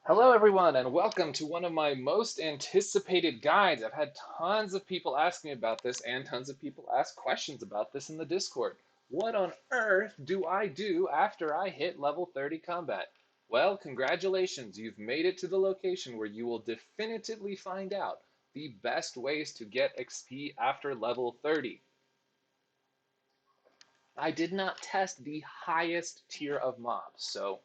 Hello, everyone, and welcome to one of my most anticipated guides. I've had tons of people ask me about this, and tons of people ask questions about this in the Discord. What on earth do I do after I hit level 30 combat? Well, congratulations, you've made it to the location where you will definitively find out the best ways to get XP after level 30. I did not test the highest tier of mobs, so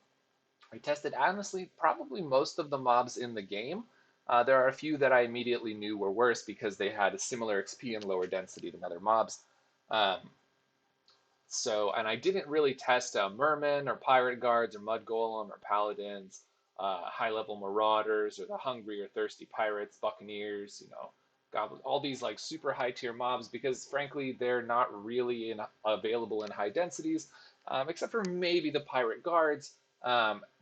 I tested, honestly, probably most of the mobs in the game. There are a few that I immediately knew were worse because they had a similar XP and lower density than other mobs. Um, and I didn't really test mermen or pirate guards or mud golem or paladins, high level marauders or the hungry or thirsty pirates, buccaneers, goblins, all these like super high tier mobs because frankly they're not really available in high densities, except for maybe the pirate guards.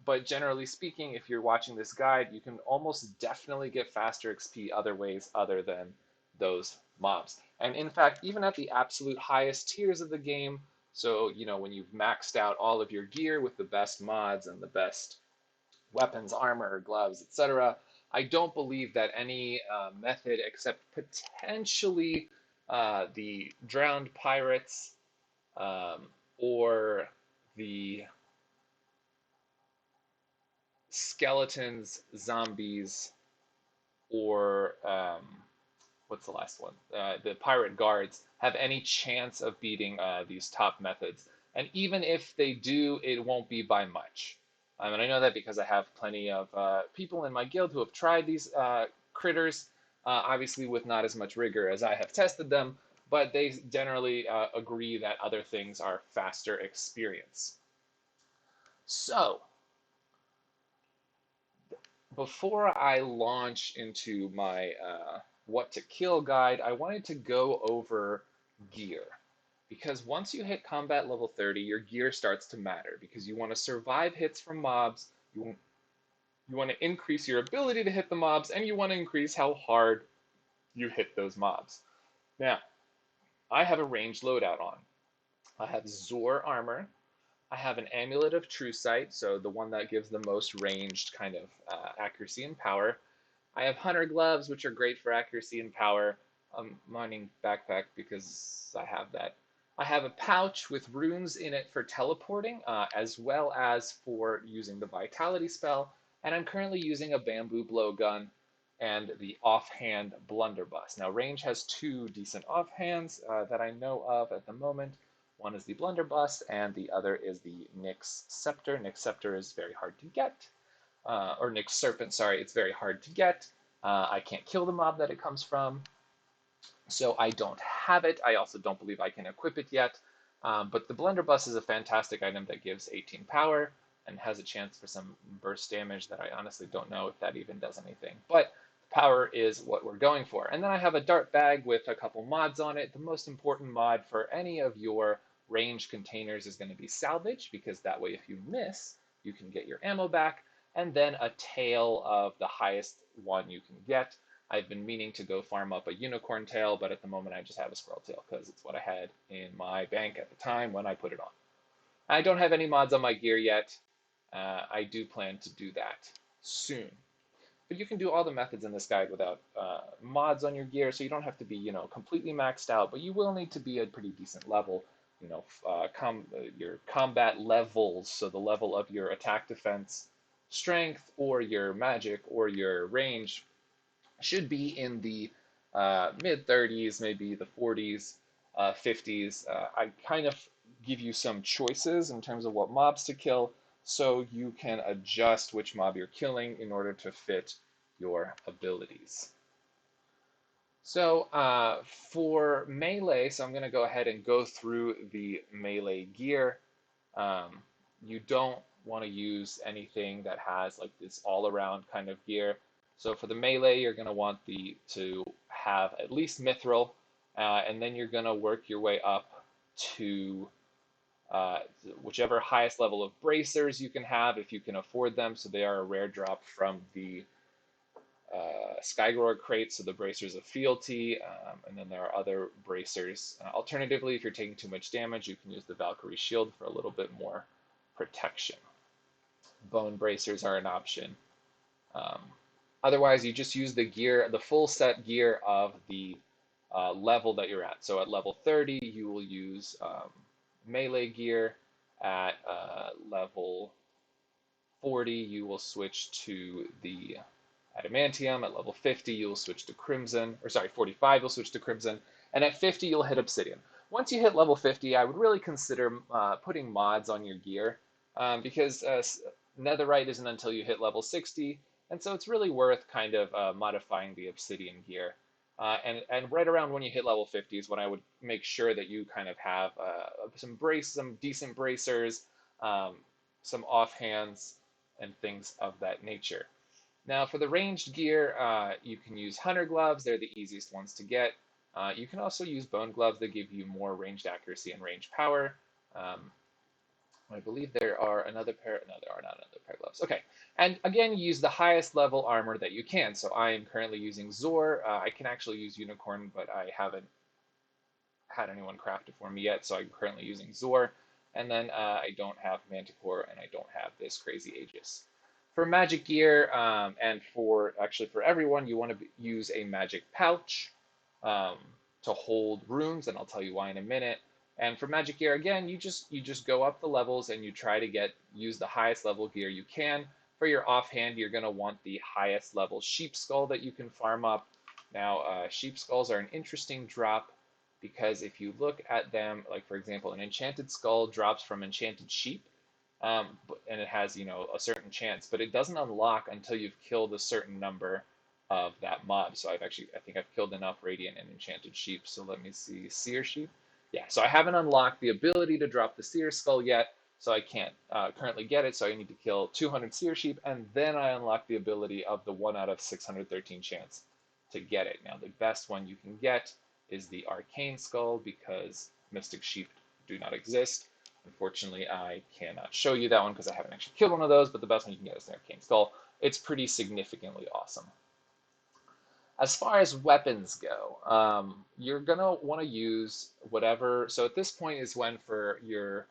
But generally speaking, if you're watching this guide, you can almost definitely get faster XP other ways other than those mobs. And in fact, even at the absolute highest tiers of the game, so, when you've maxed out all of your gear with the best mods and the best weapons, armor, gloves, etc., I don't believe that any method except potentially the drowned pirates or the skeletons, zombies, or what's the last one? The pirate guards have any chance of beating these top methods. And even if they do, it won't be by much. And I know that because I have plenty of people in my guild who have tried these critters, obviously with not as much rigor as I have tested them, but they generally agree that other things are faster experience. So, before I launch into my what to kill guide, I wanted to go over gear. Because once you hit combat level 30, your gear starts to matter because you want to survive hits from mobs, you want to increase your ability to hit the mobs, and you want to increase how hard you hit those mobs. Now, I have a ranged loadout on. I have Zor armor, I have an Amulet of True Sight, so the one that gives the most ranged kind of accuracy and power. I have Hunter Gloves, which are great for accuracy and power. I'm mining backpack because I have that. I have a pouch with runes in it for teleporting, as well as for using the Vitality spell. And I'm currently using a Bamboo Blowgun and the Offhand Blunderbuss. Now, range has two decent offhands that I know of at the moment. One is the Blunderbuss, and the other is the Nyx Scepter. Nyx Scepter is very hard to get, or Nyx Serpent, sorry, it's very hard to get. I can't kill the mob that it comes from, so I don't have it. I also don't believe I can equip it yet. But the Blunderbuss is a fantastic item that gives 18 power and has a chance for some burst damage that I honestly don't know if that even does anything. But power is what we're going for. And then I have a dart bag with a couple mods on it. The most important mod for any of your range containers is going to be salvage, because that way if you miss, you can get your ammo back. And then a tail of the highest one you can get. I've been meaning to go farm up a unicorn tail, but at the moment I just have a squirrel tail because it's what I had in my bank at the time when I put it on. I don't have any mods on my gear yet. I do plan to do that soon. But you can do all the methods in this guide without mods on your gear, so you don't have to be, completely maxed out, but you will need to be a pretty decent level. Your combat levels, so the level of your attack, defense, strength, or your magic, or your range should be in the mid 30s, maybe the 40s, 50s. I kind of give you some choices in terms of what mobs to kill, so you can adjust which mob you're killing in order to fit your abilities. So for melee, so I'm going to go ahead and go through the melee gear. You don't want to use anything that has like this all-around kind of gear. So for the melee, you're going to want to have at least mithril, and then you're going to work your way up to uh, whichever highest level of bracers you can have if you can afford them. So they are a rare drop from the Skyblock crate, so the bracers of fealty, and then there are other bracers. Alternatively, if you're taking too much damage, you can use the Valkyrie shield for a little bit more protection. Bone bracers are an option. Um, Otherwise, you just use the gear, the full set gear of the level that you're at. So at level 30, you will use melee gear. At level 40, you will switch to the adamantium. At level 50, you'll switch to crimson, or sorry, 45, you'll switch to crimson. And at 50, you'll hit obsidian. Once you hit level 50, I would really consider putting mods on your gear because netherite isn't until you hit level 60, and so it's really worth kind of modifying the obsidian gear. And right around when you hit level 50 is when I would make sure that you kind of have some decent bracers, um, some offhands, and things of that nature. Now, for the ranged gear, you can use hunter gloves. They're the easiest ones to get. You can also use bone gloves that give you more ranged accuracy and range power. Um, I believe there are another pair. No, there are not another pair of gloves. Okay. And again, use the highest level armor that you can. So I am currently using Zor. I can actually use Unicorn, but I haven't had anyone craft it for me yet. So I'm currently using Zor. And then I don't have Manticore and I don't have this crazy Aegis. For magic gear, and for everyone, you want to use a magic pouch um, to hold runes, and I'll tell you why in a minute. And for magic gear, again, you just go up the levels and you try to use the highest level gear you can. For your offhand, you're going to want the highest level sheep skull that you can farm up. Now, sheep skulls are an interesting drop because if you look at them, like for example, an enchanted skull drops from enchanted sheep, and it has a certain chance, but it doesn't unlock until you've killed a certain number of that mob. So I think I've killed enough radiant and enchanted sheep. So let me see, seer sheep. Yeah, so I haven't unlocked the ability to drop the seer skull yet, so I can't currently get it. So I need to kill 200 seer sheep, and then I unlock the ability of the 1 out of 613 chance to get it. Now the best one you can get is the arcane skull because mystic sheep do not exist. Unfortunately, I cannot show you that one because I haven't actually killed one of those, but the best one you can get is an arcane skull. It's pretty significantly awesome. As far as weapons go, you're going to want to use whatever. So at this point is when for your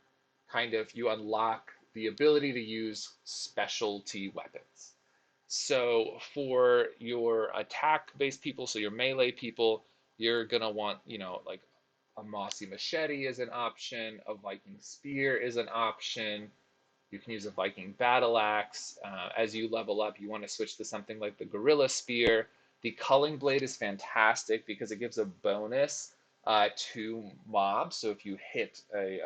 you unlock the ability to use specialty weapons. So for your attack-based people, so your melee people, you're going to want, like a mossy machete is an option, a Viking spear is an option. You can use a Viking battle axe. As you level up, you want to switch to something like the gorilla spear. The culling blade is fantastic because it gives a bonus to mobs. So if you hit I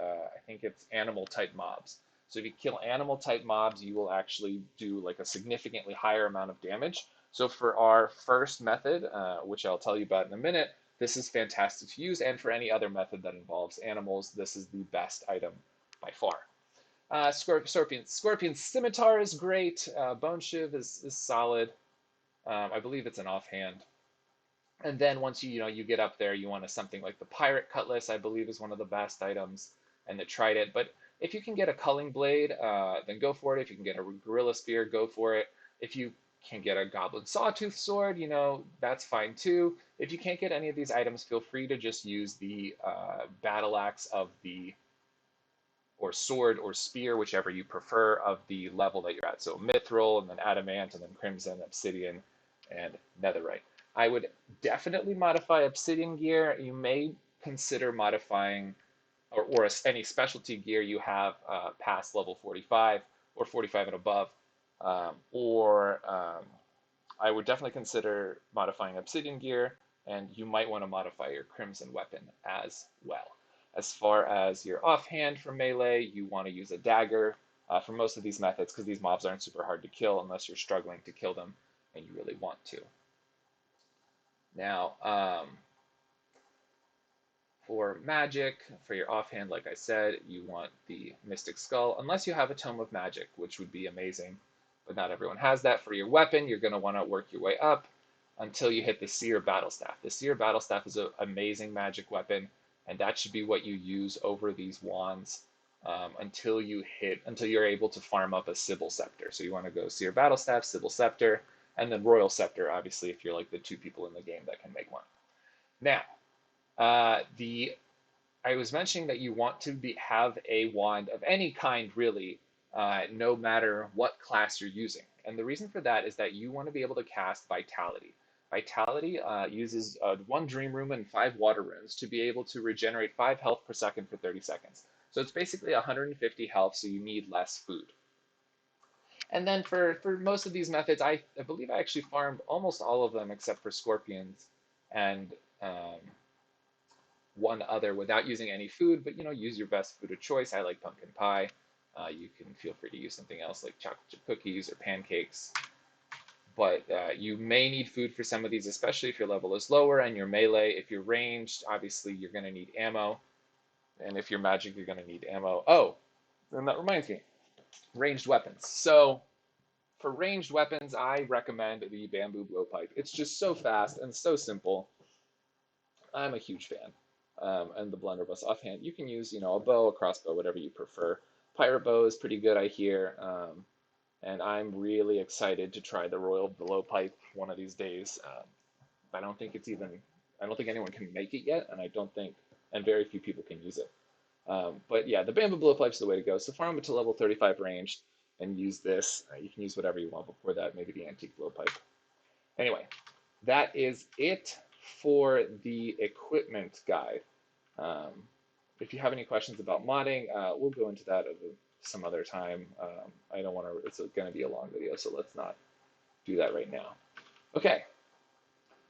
think it's animal type mobs. So if you kill animal type mobs, you will actually do like a significantly higher amount of damage. So for our first method, which I'll tell you about in a minute, this is fantastic to use. And for any other method that involves animals, this is the best item by far. Scorpion Scimitar is great. Bone Shiv is solid. I believe it's an offhand. And then once you get up there, you want something like the Pirate Cutlass, I believe is one of the best items, and the Trident. But if you can get a Culling Blade, then go for it. If you can get a Gorilla Spear, go for it. If you can get a Goblin Sawtooth Sword, that's fine too. If you can't get any of these items, feel free to just use the Battle Axe or sword or spear, whichever you prefer, of the level that you're at. So mithril, and then adamant, and then crimson, obsidian, and netherite. I would definitely modify obsidian gear. You may consider modifying or any specialty gear you have past level 45 or 45 and above. I would definitely consider modifying obsidian gear, and you might want to modify your crimson weapon as well. As far as your offhand for melee, you want to use a dagger for most of these methods because these mobs aren't super hard to kill unless you're struggling to kill them and you really want to. Now, for magic, for your offhand, like I said, you want the Mystic Skull, unless you have a Tome of Magic, which would be amazing, but not everyone has that. For your weapon, you're going to want to work your way up until you hit the Seer Battlestaff. The Seer Battlestaff is an amazing magic weapon, and that should be what you use over these wands until you're able to farm up a Sibyl Scepter. So you want to go Seer Battlestaff, Sibyl Scepter, and then Royal Scepter, obviously, if you're like the 2 people in the game that can make one. Now, I was mentioning that you want to have a wand of any kind, really, no matter what class you're using. And the reason for that is that you want to be able to cast Vitality. Vitality uses 1 Dream Room and 5 Water Runes to be able to regenerate 5 health per second for 30 seconds. So it's basically 150 health, so you need less food. And then for most of these methods, I believe I actually farmed almost all of them except for scorpions and um, one other without using any food, but use your best food of choice. I like pumpkin pie. You can feel free to use something else like chocolate chip cookies or pancakes. But you may need food for some of these, especially if your level is lower and you're melee. If you're ranged, obviously you're going to need ammo. And if you're magic, you're going to need ammo. Oh, and that reminds me, ranged weapons. So for ranged weapons, I recommend the bamboo blowpipe. It's just so fast and so simple. I'm a huge fan. And the blunderbuss offhand, you can use, a bow, a crossbow, whatever you prefer. Pirate bow is pretty good, I hear. And I'm really excited to try the royal blowpipe one of these days. I don't think I don't think anyone can make it yet, and very few people can use it. But yeah, the bamboo blowpipe is the way to go. So farm it to level 35 ranged and use this. You can use whatever you want before that, maybe the antique blowpipe. Anyway, that is it for the equipment guide. Um, if you have any questions about modding, we'll go into that at some other time. I don't want to, it's going to be a long video, so let's not do that right now. Okay,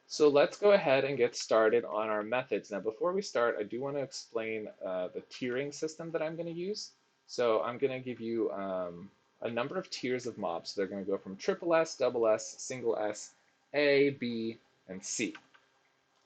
so let's go ahead and get started on our methods. Now, before we start, I do want to explain the tiering system that I'm going to use. So I'm going to give you a number of tiers of mobs. So they're going to go from triple S, double S, single S, A, B, and C.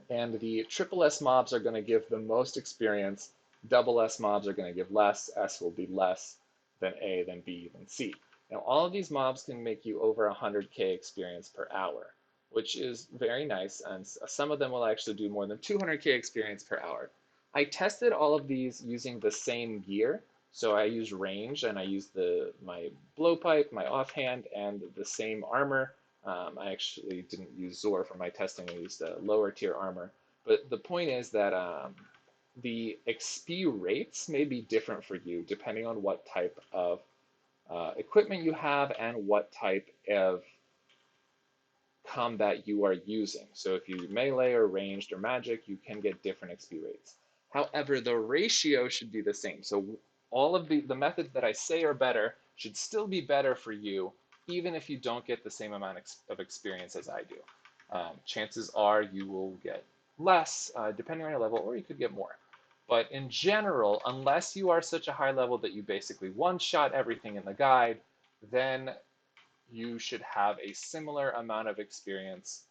And the triple S mobs are going to give the most experience. Double S mobs are going to give less. S will be less, then A, then B, then C. Now, all of these mobs can make you over 100k experience per hour, which is very nice, and some of them will actually do more than 200k experience per hour. I tested all of these using the same gear, so I used range, and I used my blowpipe, my offhand, and the same armor. I actually didn't use Zor for my testing, I used lower tier armor. But the point is that the XP rates may be different for you depending on what type of equipment you have and what type of combat you are using. So if you melee or ranged or magic, you can get different XP rates. However, the ratio should be the same. So all of the methods that I say are better should still be better for you, even if you don't get the same amount of experience as I do. Chances are you will get less, depending on your level, or you could get more. But in general, unless you are such a high level that you basically one-shot everything in the guide, then you should have a similar amount of experience,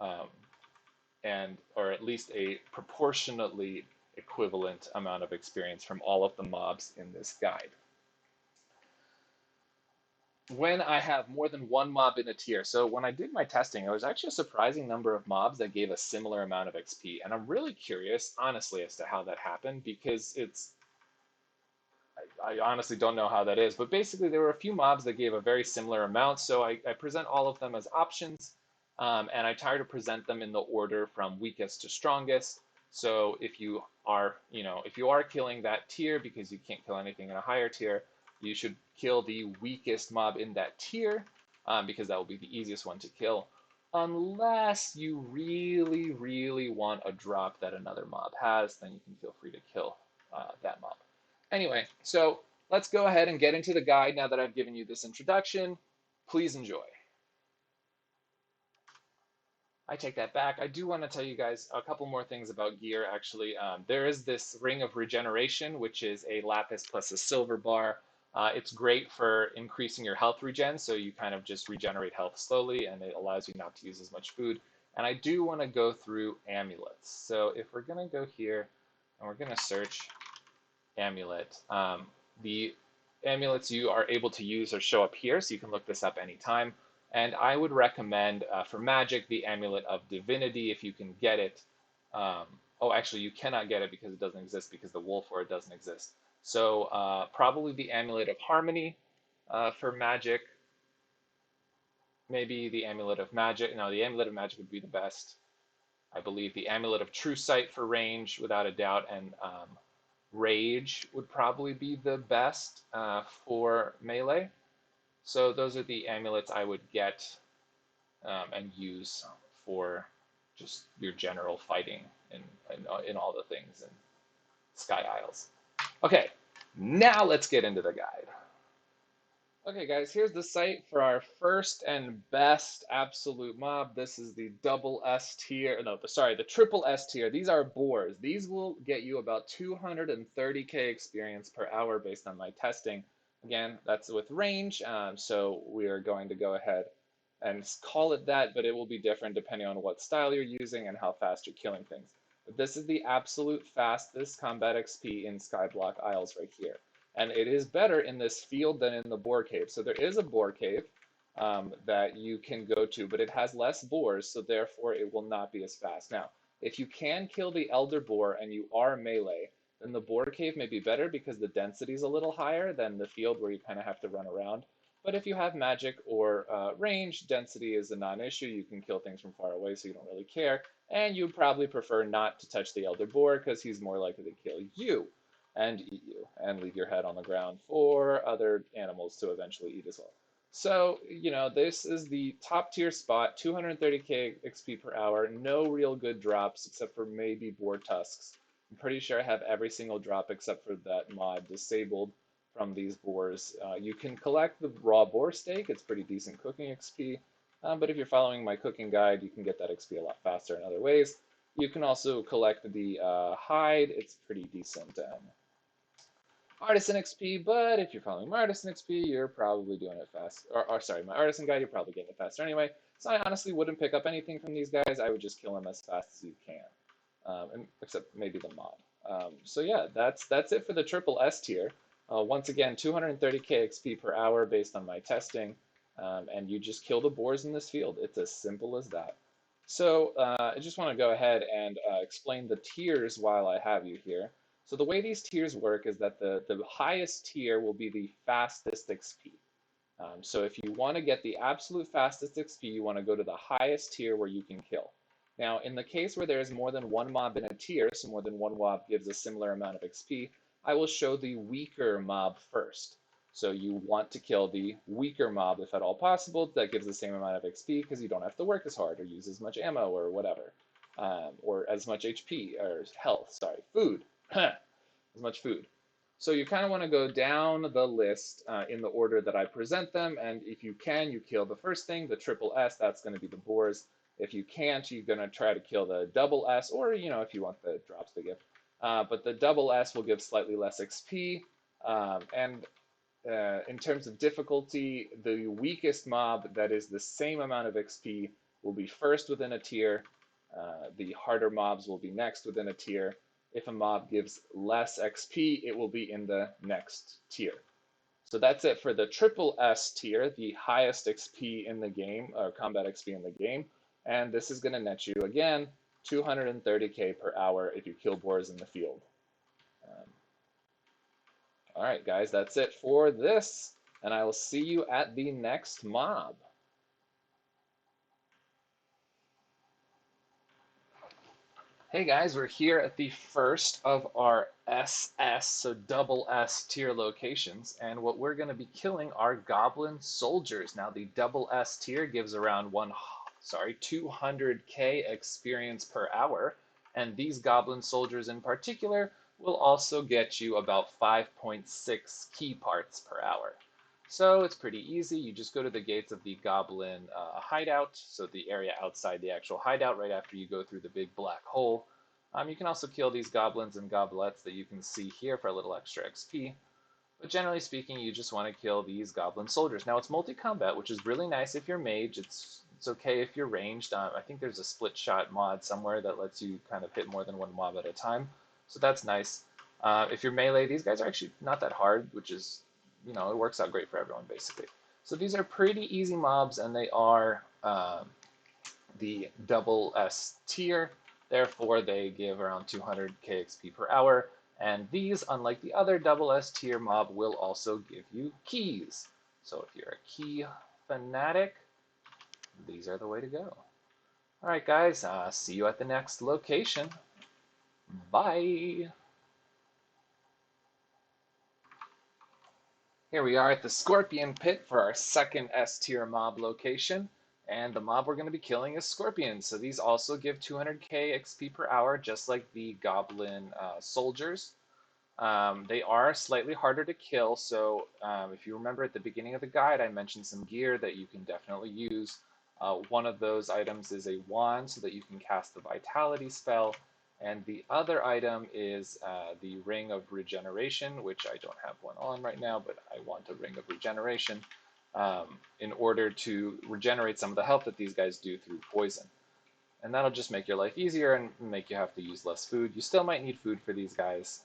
um, or at least a proportionately equivalent amount of experience from all of the mobs in this guide. When I have more than one mob in a tier, so when I did my testing, there was actually a surprising number of mobs that gave a similar amount of XP, and I'm really curious, honestly, as to how that happened, because I honestly don't know how that is, but basically there were a few mobs that gave a very similar amount, so I present all of them as options, and I try to present them in the order from weakest to strongest. So if you are, if you are killing that tier because you can't kill anything in a higher tier, you should kill the weakest mob in that tier, because that will be the easiest one to kill, unless you really, really want a drop that another mob has, then you can feel free to kill that mob. Anyway, so let's go ahead and get into the guide now that I've given you this introduction. Please enjoy. I take that back. I do want to tell you guys a couple more things about gear, actually. There is this Ring of Regeneration, which is a lapis plus a silver bar. It's great for increasing your health regen, so you kind of just regenerate health slowly, and it allows you not to use as much food. And I do want to go through amulets. So if we're going to go here, and we're going to search amulet. The amulets you are able to use or show up here, so you can look this up anytime. And I would recommend for magic the Amulet of Divinity if you can get it. Oh, actually, you cannot get it because it doesn't exist, because the wool for it doesn't exist. So probably the Amulet of Harmony for magic. Maybe the Amulet of Magic. No, the Amulet of Magic would be the best. I believe the Amulet of True Sight for range, without a doubt, and Rage would probably be the best for melee. So those are the amulets I would get and use for just your general fighting in all the things in Sky Isles. Okay, now let's get into the guide. Okay, guys, here's the site for our first and best absolute mob. This is the double S tier. No, sorry, the triple S tier. These are boars. These will get you about 230k experience per hour based on my testing. Again, that's with range, so we are going to go ahead and call it that, but it will be different depending on what style you're using and how fast you're killing things. But this is the absolute fastest combat XP in Skyblock Isles right here. And it is better in this field than in the boar cave. So there is a boar cave that you can go to, but it has less boars, so therefore it will not be as fast. Now, if you can kill the elder boar and you are melee, then the boar cave may be better because the density is a little higher than the field where you kind of have to run around. But if you have magic or range, density is a non-issue. You can kill things from far away, so you don't really care. And you probably prefer not to touch the elder boar because he's more likely to kill you and eat you and leave your head on the ground for other animals to eventually eat as well. So, this is the top tier spot, 230k XP per hour, no real good drops except for maybe boar tusks. I'm pretty sure I have every single drop except for that mod disabled from these boars. You can collect the raw boar steak, it's pretty decent cooking XP, but if you're following my cooking guide, you can get that XP a lot faster in other ways. You can also collect the hide, it's pretty decent Artisan XP, but if you're following my Artisan XP, you're probably doing it fast. Or sorry, my Artisan guide, you're probably getting it faster anyway. So I honestly wouldn't pick up anything from these guys. I would just kill them as fast as you can, except maybe the mod. So yeah, that's it for the triple S tier. Once again, 230k XP per hour based on my testing, and you just kill the boars in this field. It's as simple as that. So I just want to go ahead and explain the tiers while I have you here. So the way these tiers work is that the highest tier will be the fastest XP. So if you want to get the absolute fastest XP, you want to go to the highest tier where you can kill. Now, in the case where there is more than one mob in a tier, so more than one mob gives a similar amount of XP, I will show the weaker mob first. So you want to kill the weaker mob if at all possible. That gives the same amount of XP because you don't have to work as hard or use as much ammo or whatever, or as much HP or health, sorry, food. As much food. So you kind of want to go down the list in the order that I present them, and if you can, you kill the first thing, the triple S, that's going to be the boars. If you can't, you're going to try to kill the double S, or, if you want the drops to give. But the double S will give slightly less XP, and in terms of difficulty, the weakest mob that is the same amount of XP will be first within a tier. The harder mobs will be next within a tier. If a mob gives less XP, it will be in the next tier. So that's it for the triple S tier, the highest XP in the game, or combat XP in the game. And this is going to net you, again, 230k per hour if you kill boars in the field. All right, guys, that's it for this. And I will see you at the next mob. Hey guys, we're here at the first of our SS, so double S tier locations, and what we're going to be killing are goblin soldiers. Now the double S tier gives around 200k experience per hour, and these goblin soldiers in particular will also get you about 5.6 key parts per hour. So it's pretty easy. You just go to the gates of the goblin hideout, so the area outside the actual hideout right after you go through the big black hole. You can also kill these goblins and goblets that you can see here for a little extra XP. But generally speaking, you just want to kill these goblin soldiers. Now it's multi-combat, which is really nice if you're mage. It's okay if you're ranged. I think there's a split shot mod somewhere that lets you kind of hit more than one mob at a time. So that's nice. If you're melee, these guys are actually not that hard, which is, it works out great for everyone, basically. So these are pretty easy mobs, and they are the double S tier. Therefore, they give around 200k XP per hour. And these, unlike the other double S tier mob, will also give you keys. So if you're a key fanatic, these are the way to go. All right, guys, see you at the next location. Bye. Here we are at the Scorpion Pit for our second S tier mob location, and the mob we're going to be killing is scorpions. So these also give 200k XP per hour, just like the goblin soldiers. They are slightly harder to kill, so if you remember at the beginning of the guide, I mentioned some gear that you can definitely use. One of those items is a wand so that you can cast the Vitality spell, and the other item is the Ring of Regeneration, which I don't have one on right now, but I want a Ring of Regeneration in order to regenerate some of the health that these guys do through poison. And that'll just make your life easier and make you have to use less food. You still might need food for these guys,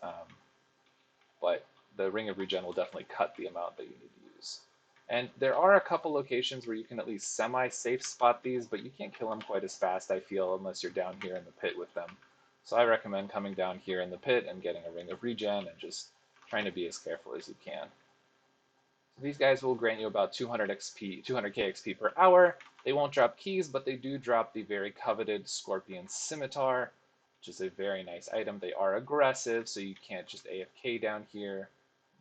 but the Ring of Regen will definitely cut the amount that you need to use. And there are a couple locations where you can at least semi-safe spot these, but you can't kill them quite as fast, I feel, unless you're down here in the pit with them. So I recommend coming down here in the pit and getting a Ring of Regen and just trying to be as careful as you can. So these guys will grant you about 200 XP, 200k XP per hour. They won't drop keys, but they do drop the very coveted Scorpion Scimitar, which is a very nice item. They are aggressive, so you can't just AFK down here.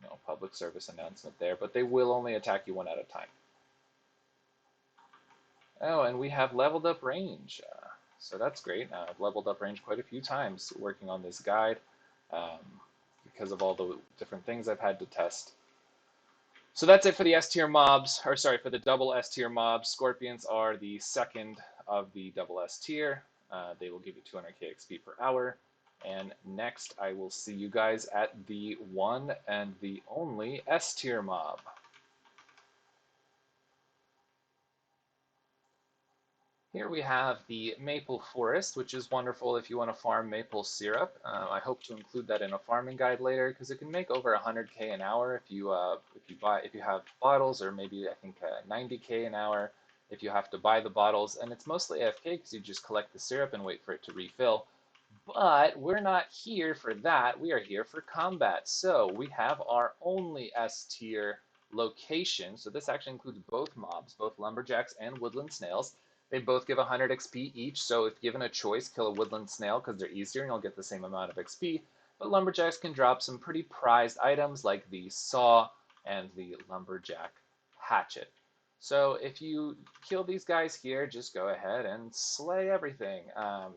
No public service announcement there, but they will only attack you one at a time. Oh, and we have leveled up range. So that's great. I've leveled up range quite a few times working on this guide because of all the different things I've had to test. So that's it for the S tier mobs, or sorry, for the double S tier mobs. Scorpions are the second of the double S tier. They will give you 200k XP per hour. And next, I will see you guys at the one and the only S tier mob. Here we have the Maple Forest, which is wonderful if you want to farm maple syrup. I hope to include that in a farming guide later because it can make over 100k an hour if you have bottles, or maybe I think 90k an hour if you have to buy the bottles. And it's mostly AFK because you just collect the syrup and wait for it to refill. But we're not here for that. We are here for combat. So we have our only S tier location. So this actually includes both mobs, both lumberjacks and woodland snails. They both give 100 XP each, so if given a choice, kill a woodland snail because they're easier and you'll get the same amount of XP. But lumberjacks can drop some pretty prized items like the saw and the lumberjack hatchet. So if you kill these guys here, just go ahead and slay everything.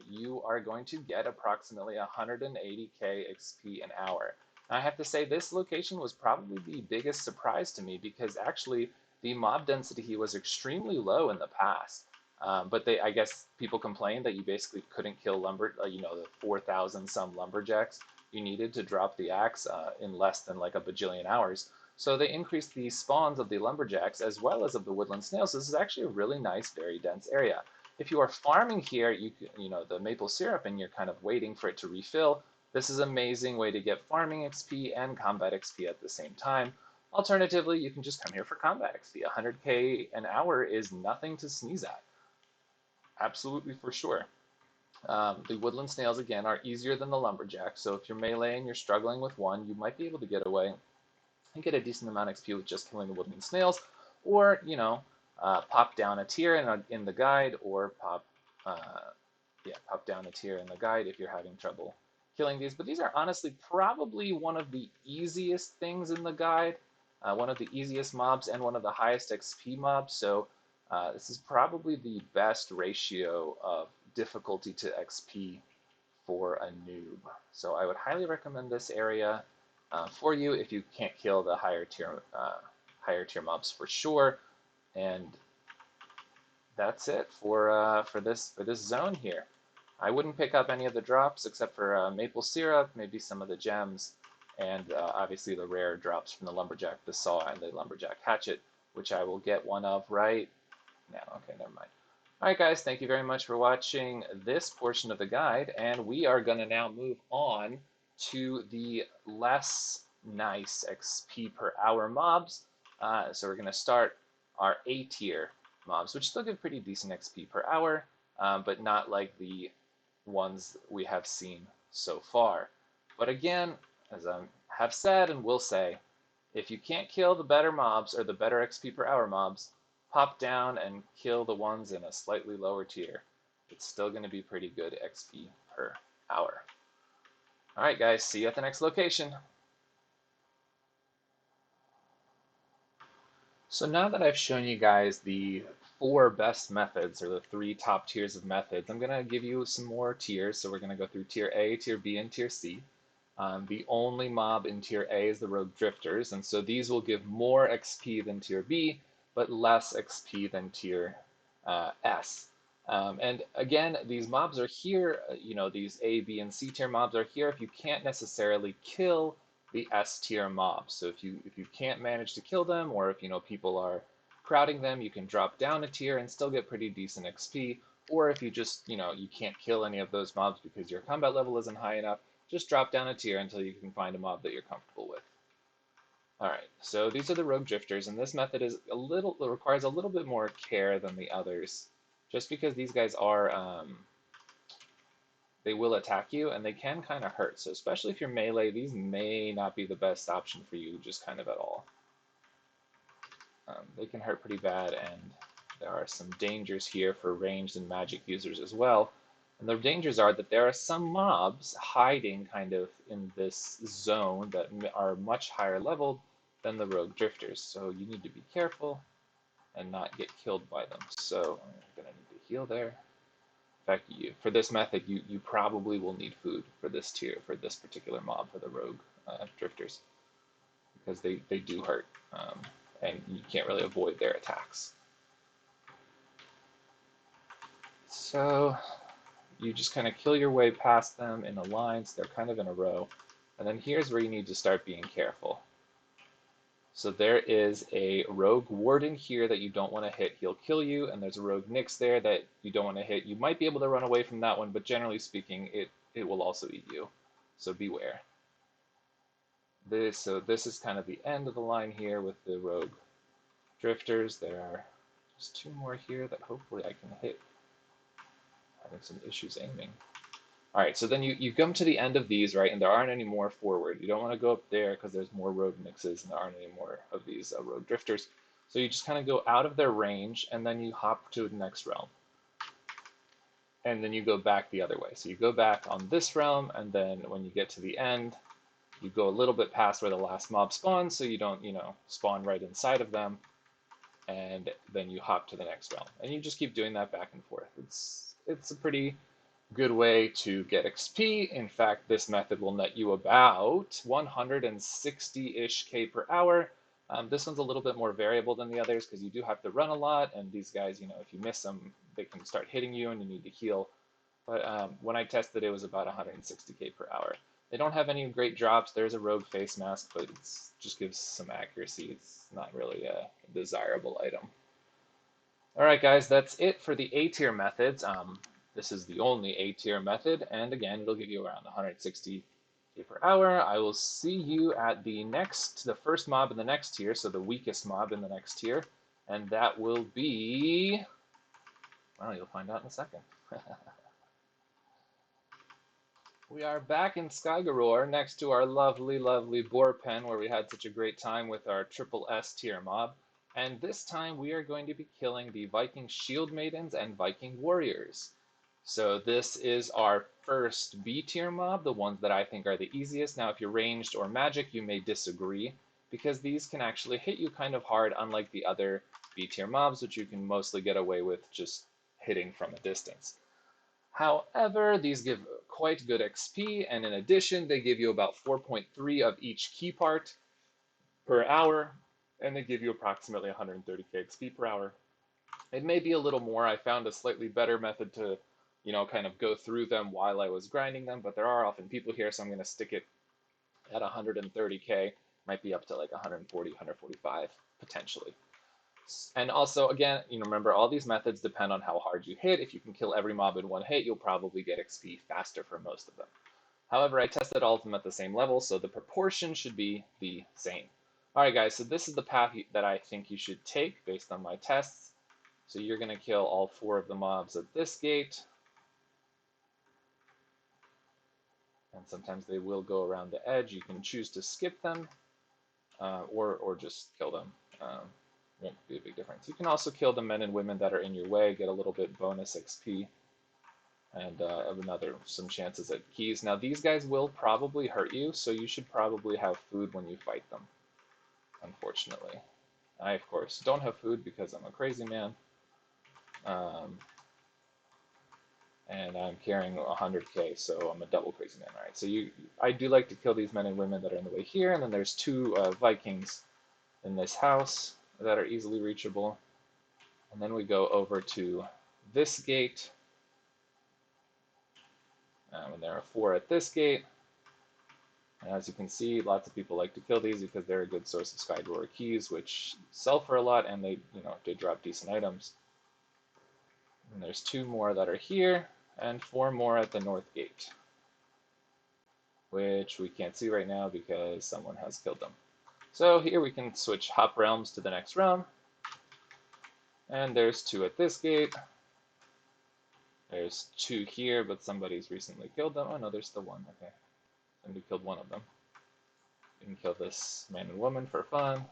You are going to get approximately 180k XP an hour. Now, I have to say this location was probably the biggest surprise to me because actually the mob density here was extremely low in the past. But I guess people complained that you basically couldn't kill the 4,000 some lumberjacks you needed to drop the axe in less than like a bajillion hours. So they increased the spawns of the lumberjacks as well as of the woodland snails. This is actually a really nice, very dense area. If you are farming here, the maple syrup, and you're kind of waiting for it to refill, this is an amazing way to get farming XP and combat XP at the same time. Alternatively, you can just come here for combat XP. 100k an hour is nothing to sneeze at. Absolutely, for sure. The woodland snails, again, are easier than the lumberjack, so if you're melee and you're struggling with one, you might be able to get away and get a decent amount of XP with just killing the woodland snails, or, pop down a tier in the guide, or pop down a tier in the guide if you're having trouble killing these. But these are honestly probably one of the easiest things in the guide, one of the easiest mobs, and one of the highest XP mobs, so this is probably the best ratio of difficulty to XP for a noob. So I would highly recommend this area for you if you can't kill the higher tier mobs for sure. And that's it for this zone here. I wouldn't pick up any of the drops except for maple syrup, maybe some of the gems, and obviously the rare drops from the lumberjack, the saw, and the lumberjack hatchet, which I will get one of right now. Okay, never mind. All right, guys, thank you very much for watching this portion of the guide, and we are going to now move on to the less nice XP per hour mobs. So we're going to start our A tier mobs, which still give pretty decent XP per hour, but not like the ones we have seen so far. But again, as I have said and will say, if you can't kill the better mobs or the better XP per hour mobs, pop down and kill the ones in a slightly lower tier. It's still going to be pretty good XP per hour. All right, guys, see you at the next location. So now that I've shown you guys the four best methods, or the three top tiers of methods, I'm going to give you some more tiers. So we're going to go through tier A, tier B, and tier C. The only mob in tier A is the Rogue Drifters, and so these will give more XP than tier B, but less XP than tier S. And again, these mobs are here, these A, B, and C tier mobs are here if you can't necessarily kill the S tier mobs. So if you can't manage to kill them, or if people are crowding them, you can drop down a tier and still get pretty decent XP. Or if you just you can't kill any of those mobs because your combat level isn't high enough, just drop down a tier until you can find a mob that you're comfortable with. All right, so these are the Rogue Drifters, and this method requires a little bit more care than the others, just because these guys they will attack you, and they can kind of hurt. So especially if you're melee, these may not be the best option for you, just kind of at all. They can hurt pretty bad, and there are some dangers here for ranged and magic users as well. And the dangers are that there are some mobs hiding kind of in this zone that are much higher leveled than the Rogue Drifters. So you need to be careful and not get killed by them. So I'm going to need to heal there. In fact, for this method, you probably will need food for this tier, for this particular mob, for the Rogue Drifters, because they do hurt, and you can't really avoid their attacks. So you just kind of kill your way past them in a line, so they're kind of in a row. And then here's where you need to start being careful. So there is a Rogue Warden here that you don't want to hit. He'll kill you, and there's a Rogue Nyx there that you don't want to hit. You might be able to run away from that one, but generally speaking, it will also eat you. So beware. So this is kind of the end of the line here with the Rogue Drifters. There are just two more here that hopefully I can hit. Having some issues aiming. All right, so then you come to the end of these, right, and there aren't any more forward. You don't want to go up there because there's more Rogue Nyxes and there aren't any more of these Rogue Drifters. So you just kind of go out of their range, and then you hop to the next realm. And then you go back the other way. So you go back on this realm, and then when you get to the end, you go a little bit past where the last mob spawns, so you don't, spawn right inside of them. And then you hop to the next realm. And you just keep doing that back and forth. It's a pretty good way to get XP. In fact, this method will net you about 160-ish K per hour. This one's a little bit more variable than the others because you do have to run a lot, and these guys, if you miss them, they can start hitting you and you need to heal. But when I tested, it was about 160K per hour. They don't have any great drops. There's a rogue face mask, but it just gives some accuracy. It's not really a desirable item. All right, guys, that's it for the A tier methods. This is the only A tier method, and again, it'll give you around 160 per hour. I will see you at the first mob in the next tier, so the weakest mob in the next tier, and that will be, well, you'll find out in a second. We are back in Skyblock next to our lovely, lovely boar pen where we had such a great time with our triple S tier mob. And this time we are going to be killing the Viking Shield Maidens and Viking Warriors. So this is our first B tier mob, the ones that I think are the easiest. Now if you're ranged or magic, you may disagree, because these can actually hit you kind of hard, unlike the other B tier mobs, which you can mostly get away with just hitting from a distance. However, these give quite good XP, and in addition, they give you about 4.3 of each key part per hour, and they give you approximately 130k XP per hour. It may be a little more. I found a slightly better method to, kind of go through them while I was grinding them, but there are often people here, so I'm going to stick it at 130k. Might be up to like 140, 145 potentially. And also, again, remember, all these methods depend on how hard you hit. If you can kill every mob in one hit, you'll probably get XP faster for most of them. However, I tested all of them at the same level, so the proportion should be the same. All right, guys, so this is the path that I think you should take based on my tests. So you're going to kill all 4 of the mobs at this gate. And sometimes they will go around the edge. You can choose to skip them or just kill them. Won't be a big difference. You can also kill the men and women that are in your way, get a little bit bonus XP, and some chances at keys. Now these guys will probably hurt you, so you should probably have food when you fight them, unfortunately. I, of course, don't have food because I'm a crazy man. Um, and I'm carrying 100k, so I'm a double crazy man. All right, so I do like to kill these men and women that are in the way here, and then there's two Vikings in this house that are easily reachable. And then we go over to this gate, and there are four at this gate. And as you can see, lots of people like to kill these because they're a good source of Skyblock keys, which sell for a lot, and they drop decent items. And there's two more that are here, and four more at the north gate, which we can't see right now because someone has killed them. So here we can switch hop realms to the next realm. And there's two at this gate. There's two here, but somebody's recently killed them. Oh no, there's still one. Okay. Somebody killed one of them. You can kill this man and woman for fun,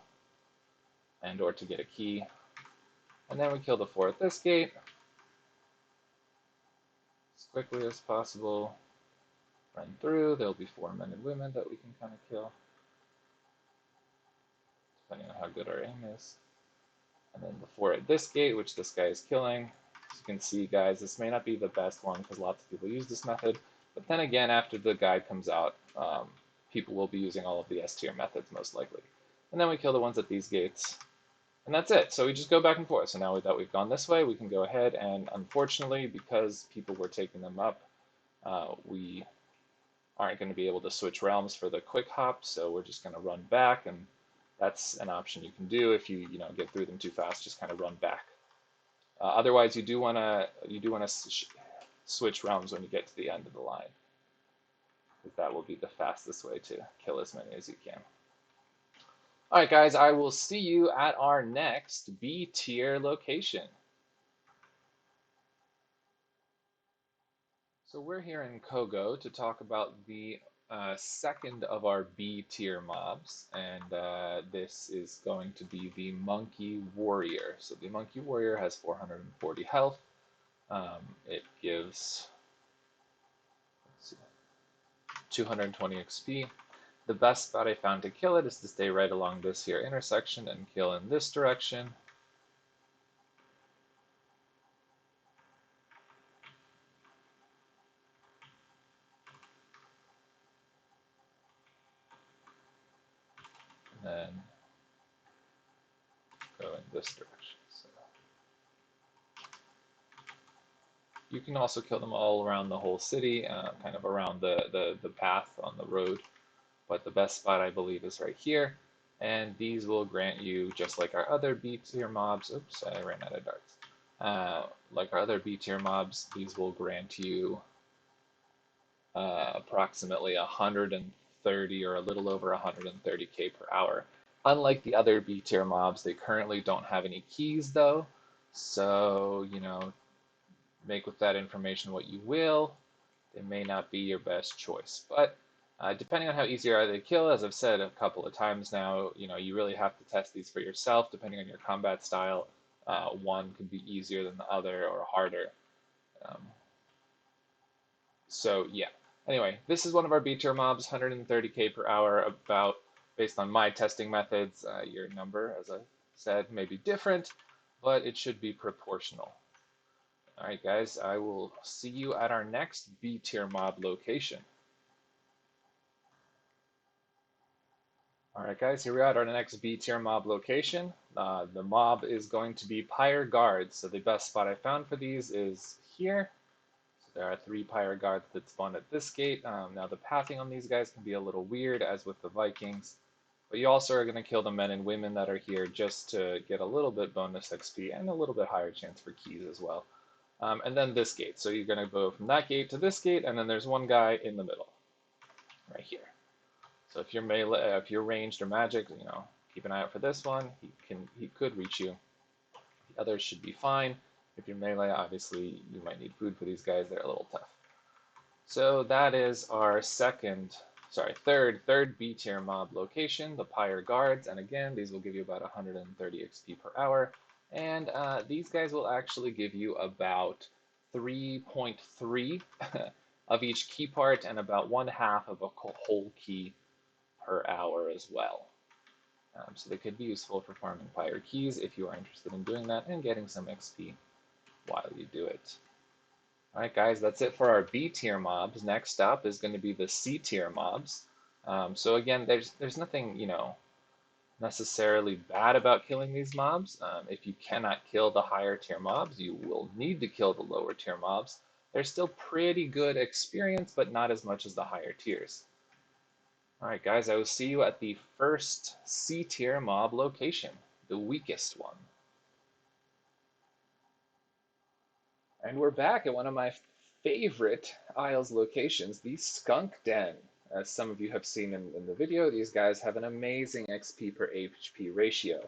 and or to get a key. And then we kill the four at this gate as quickly as possible. Run through. There'll be four men and women that we can kind of kill, depending on how good our aim is. And then the four at this gate, which this guy is killing. As you can see, guys, this may not be the best one because lots of people use this method. But then again, after the guide comes out, people will be using all of the S tier methods most likely. And then we kill the ones at these gates. And that's it. So we just go back and forth. So now that we've gone this way, we can go ahead and, unfortunately, because people were taking them up, we aren't going to be able to switch realms for the quick hop. So we're just going to run back, and that's an option you can do if you get through them too fast. Just kind of run back. Otherwise, you do want to switch realms when you get to the end of the line, because that will be the fastest way to kill as many as you can. All right, guys, I will see you at our next B tier location. So we're here in Kogo to talk about the second of our B tier mobs, and this is going to be the Monkey Warrior. So the Monkey Warrior has 440 health. It gives 220 XP. The best spot I found to kill it is to stay right along this here intersection and kill in this direction. And then go in this direction. So you can also kill them all around the whole city, kind of around the path on the road. But the best spot, I believe, is right here. And these will grant you, just like our other B tier mobs, oops, I ran out of darts. Like our other B tier mobs, these will grant you approximately 130 or a little over 130k per hour. Unlike the other B tier mobs, they currently don't have any keys though. So, make with that information what you will. They may not be your best choice. But depending on how easy they are to kill, as I've said a couple of times now, you really have to test these for yourself depending on your combat style. One could be easier than the other or harder. So yeah. Anyway, this is one of our B tier mobs, 130k per hour, about based on my testing methods. Your number, as I said, may be different, but it should be proportional. All right, guys, I will see you at our next B tier mob location. All right, guys, here we are at our next B tier mob location. The mob is going to be Pyre Guards. So the best spot I found for these is here. So there are 3 Pyre Guards that spawn at this gate. Now the pathing on these guys can be a little weird, as with the Vikings. But you also are going to kill the men and women that are here just to get a little bit bonus XP and a little bit higher chance for keys as well. And then this gate. So you're going to go from that gate to this gate, and then there's one guy in the middle, right here. So if you're melee, if you're ranged or magic, keep an eye out for this one. He could reach you. The others should be fine. If you're melee, obviously you might need food for these guys. They're a little tough. So that is our third B tier mob location, the Pyre Guards. And again, these will give you about 130 XP per hour. And these guys will actually give you about 3.3 of each key part and about 1/2 of a whole key per hour as well. So they could be useful for farming fire keys if you are interested in doing that and getting some XP while you do it. All right, guys, that's it for our B tier mobs. Next up is going to be the C tier mobs. So again, there's nothing, necessarily bad about killing these mobs. If you cannot kill the higher tier mobs, you will need to kill the lower tier mobs. They're still pretty good experience, but not as much as the higher tiers. All right, guys, I will see you at the first C tier mob location, the weakest one. And we're back at one of my favorite Isles locations, the Skunk Den. As some of you have seen in the video, these guys have an amazing XP per HP ratio.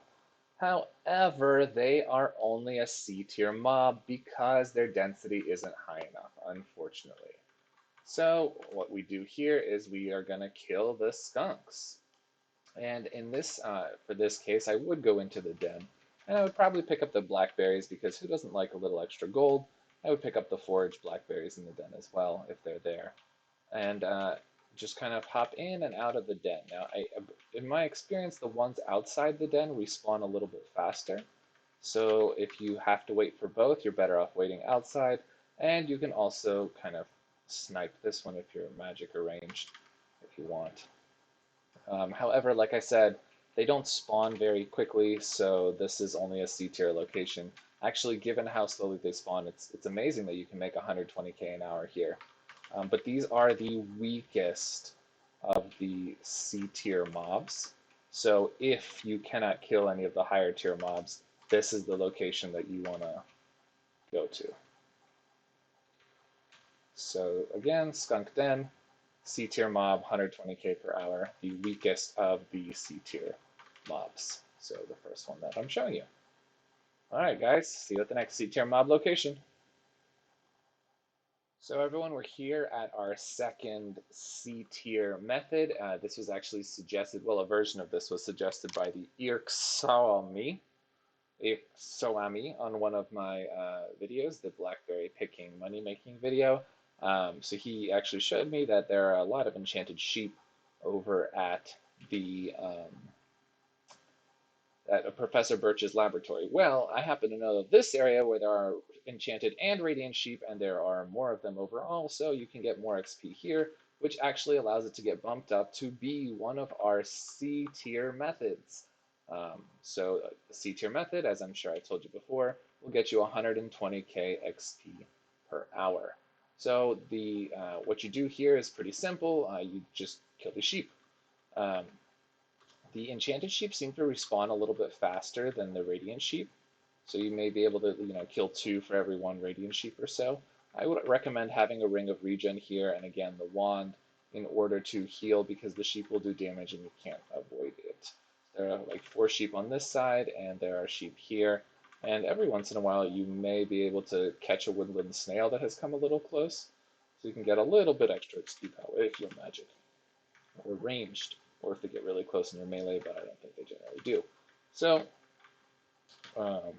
However, they are only a C tier mob because their density isn't high enough, unfortunately. So what we do here is we are going to kill the skunks. And in this, for this case, I would go into the den, and I would probably pick up the blackberries because who doesn't like a little extra gold? I would pick up the foraged blackberries in the den as well if they're there, and just kind of hop in and out of the den. Now, in my experience, the ones outside the den respawn a little bit faster. So if you have to wait for both, you're better off waiting outside, and you can also kind of snipe this one if you're magic or ranged, if you want. However, like I said, they don't spawn very quickly, so this is only a C tier location. Actually, given how slowly they spawn, it's amazing that you can make 120k an hour here. But these are the weakest of the C tier mobs. So if you cannot kill any of the higher tier mobs, this is the location that you want to go to. So again, Skunk Den, C tier mob, 120k per hour, the weakest of the C tier mobs. So the first one that I'm showing you. All right, guys, see you at the next C tier mob location. So everyone, we're here at our second C tier method. This was actually suggested, well, a version of this was suggested by the Irksawami on one of my videos, the Blackberry picking money making video. So he actually showed me that there are a lot of enchanted sheep over at the at Professor Birch's laboratory. Well, I happen to know of this area where there are enchanted and radiant sheep, and there are more of them overall, so you can get more XP here, which actually allows it to get bumped up to be one of our C tier methods. So the C tier method, as I'm sure I told you before, will get you 120k XP per hour. So the what you do here is pretty simple. You just kill the sheep. The enchanted sheep seem to respawn a little bit faster than the radiant sheep, so you may be able to kill 2 for every 1 radiant sheep or so. I would recommend having a ring of regen here, and again the wand, in order to heal, because the sheep will do damage and you can't avoid it. There are like 4 sheep on this side, and there are sheep here, and every once in a while you may be able to catch a woodland snail that has come a little close, so you can get a little bit extra XP that way if you're magic or ranged, or if they get really close in your melee, but I don't think they generally do. So um,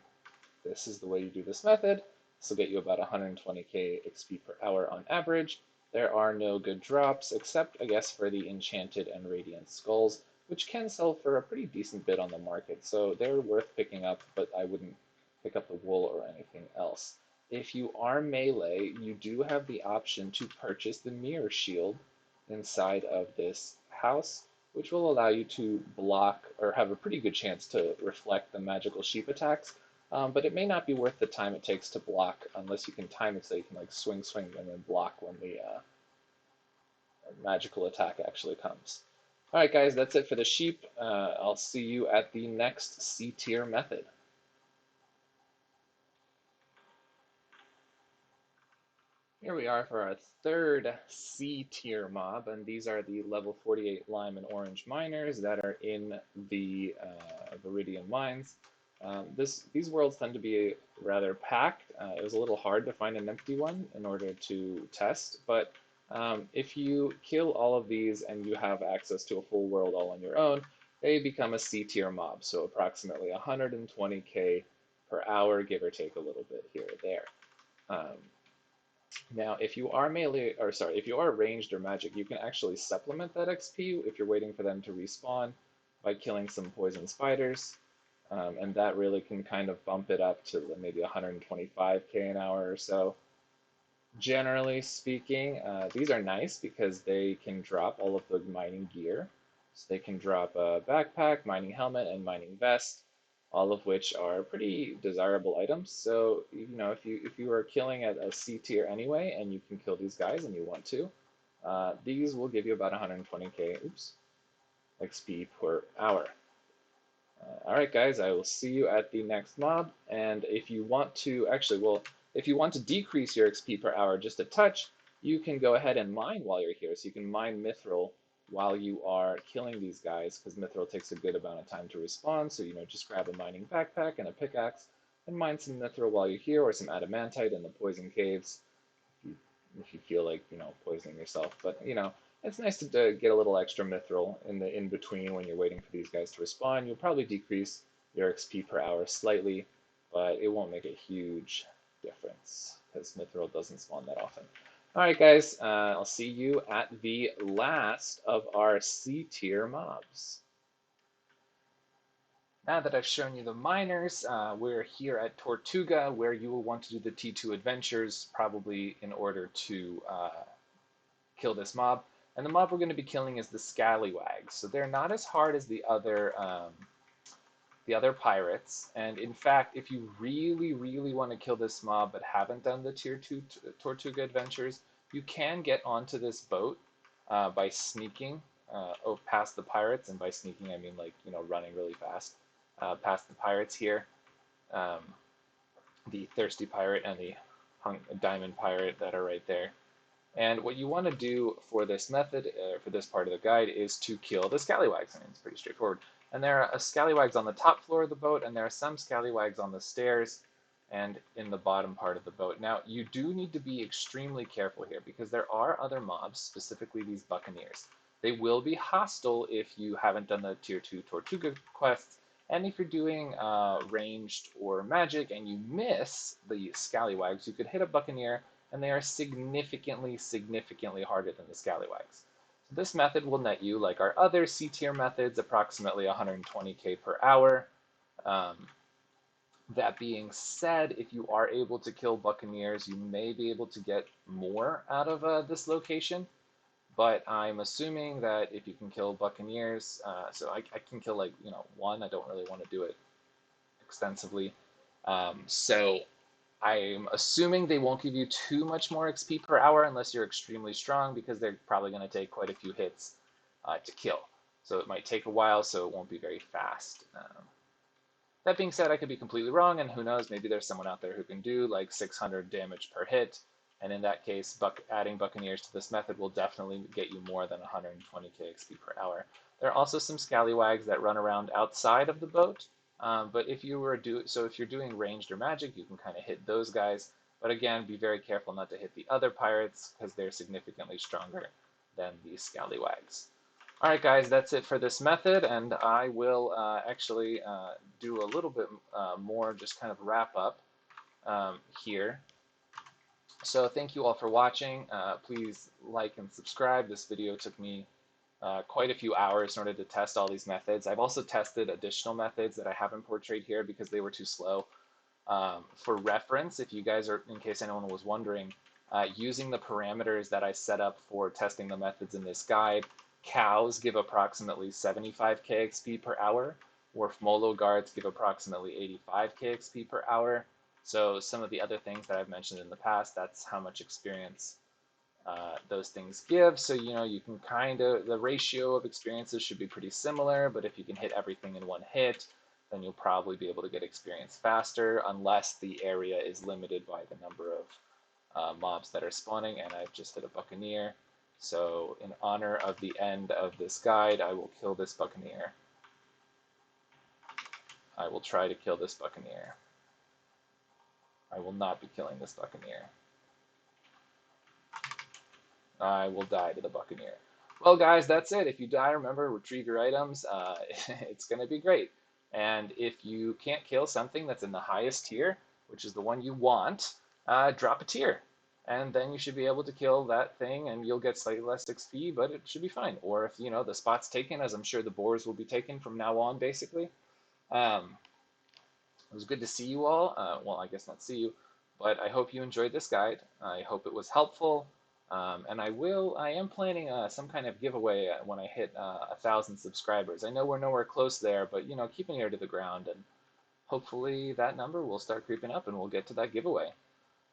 this is the way you do this method. This will get you about 120k XP per hour on average. There are no good drops, except I guess for the enchanted and radiant skulls, which can sell for a pretty decent bit on the market, so they're worth picking up, but I wouldn't pick up the wool or anything else. If you are melee, you do have the option to purchase the mirror shield inside of this house, which will allow you to block or have a pretty good chance to reflect the magical sheep attacks. But it may not be worth the time it takes to block unless you can time it so you can like swing, and then block when the magical attack actually comes. All right, guys, that's it for the sheep. I'll see you at the next C tier method. Here we are for our third C tier mob, and these are the level 48 lime and orange miners that are in the Viridian mines. These worlds tend to be rather packed. It was a little hard to find an empty one in order to test, but if you kill all of these and you have access to a full world all on your own, they become a C tier mob, so approximately 120k per hour, give or take a little bit here or there. Now, if you are melee, or sorry, if you are ranged or magic, you can actually supplement that XP if you're waiting for them to respawn. by killing some poison spiders, and that really can kind of bump it up to maybe 125k an hour or so. Generally speaking, these are nice because they can drop all of the mining gear. So they can drop a backpack, mining helmet, and mining vest, all of which are pretty desirable items. So, if you are killing at a C tier anyway, and you can kill these guys and you want to, these will give you about 120k, XP per hour. All right, guys, I will see you at the next mob. And if you want to, actually, well, if you want to decrease your XP per hour just a touch, you can go ahead and mine while you're here. So you can mine mithril while you are killing these guys, because mithril takes a good amount of time to respawn. So, just grab a mining backpack and a pickaxe and mine some mithril while you're here, or some adamantite in the poison caves if you feel like poisoning yourself. But it's nice to get a little extra mithril in between when you're waiting for these guys to respawn. You'll probably decrease your XP per hour slightly, but it won't make a huge difference because mithril doesn't spawn that often. All right, guys, I'll see you at the last of our C tier mobs. Now that I've shown you the miners, we're here at Tortuga, where you will want to do the T2 adventures, probably in order to kill this mob. And the mob we're going to be killing is the Scallywags. So they're not as hard as the other pirates. And in fact, if you really, really want to kill this mob but haven't done the Tier 2 Tortuga adventures, you can get onto this boat by sneaking past the pirates. And by sneaking, I mean running really fast past the pirates here. The Thirsty Pirate and the Diamond Pirate that are right there. And what you want to do for this method, for this part of the guide, is to kill the Scallywags. I mean, it's pretty straightforward. And there are Scallywags on the top floor of the boat, and there are some Scallywags on the stairs and in the bottom part of the boat. Now, you do need to be extremely careful here because there are other mobs, specifically these Buccaneers. They will be hostile if you haven't done the Tier 2 Tortuga quests, and if you're doing ranged or magic and you miss the Scallywags, you could hit a Buccaneer, and they are significantly, significantly harder than the Scallywags. So this method will net you, like our other C tier methods, approximately 120k per hour. That being said, if you are able to kill Buccaneers, you may be able to get more out of this location. But I'm assuming that if you can kill Buccaneers, so I can kill one. I don't really want to do it extensively. So I'm assuming they won't give you too much more XP per hour unless you're extremely strong, because they're probably going to take quite a few hits to kill. So it might take a while, so it won't be very fast. That being said, I could be completely wrong, and who knows, maybe there's someone out there who can do like 600 damage per hit. And in that case, adding Buccaneers to this method will definitely get you more than 120k XP per hour. There are also some Scallywags that run around outside of the boat, but if you're doing ranged or magic, you can kind of hit those guys. But again, be very careful not to hit the other pirates because they're significantly stronger than the Scallywags. All right, guys, that's it for this method, and I will actually do a little bit more, just kind of wrap up here. So thank you all for watching. Please like and subscribe. This video took me quite a few hours in order to test all these methods. I've also tested additional methods that I haven't portrayed here because they were too slow. For reference, if you guys are, in case anyone was wondering, using the parameters that I set up for testing the methods in this guide, cows give approximately 75k XP per hour, or Molo guards give approximately 85k XP per hour. So some of the other things that I've mentioned in the past, that's how much experience those things give. So, you can the ratio of experiences should be pretty similar, but if you can hit everything in one hit, then you'll probably be able to get experience faster, unless the area is limited by the number of mobs that are spawning, and I've just hit a Buccaneer. So in honor of the end of this guide, I will kill this Buccaneer. I will try to kill this Buccaneer. I will not be killing this Buccaneer. I will die to the Buccaneer. Well, guys, that's it. If you die, remember, retrieve your items. It's going to be great. And if you can't kill something that's in the highest tier, which is the one you want, drop a tier. and then you should be able to kill that thing, and you'll get slightly less XP, but it should be fine. Or if, the spot's taken, as I'm sure the boars will be taken from now on, basically. Um, it was good to see you all. Well, I guess not see you, but I hope you enjoyed this guide. I hope it was helpful. And I am planning some kind of giveaway when I hit 1,000 subscribers. I know we're nowhere close there, but keep an ear to the ground, and hopefully that number will start creeping up and we'll get to that giveaway.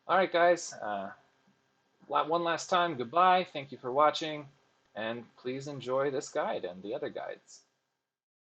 All right, guys. One last time, goodbye. Thank you for watching, and please enjoy this guide and the other guides.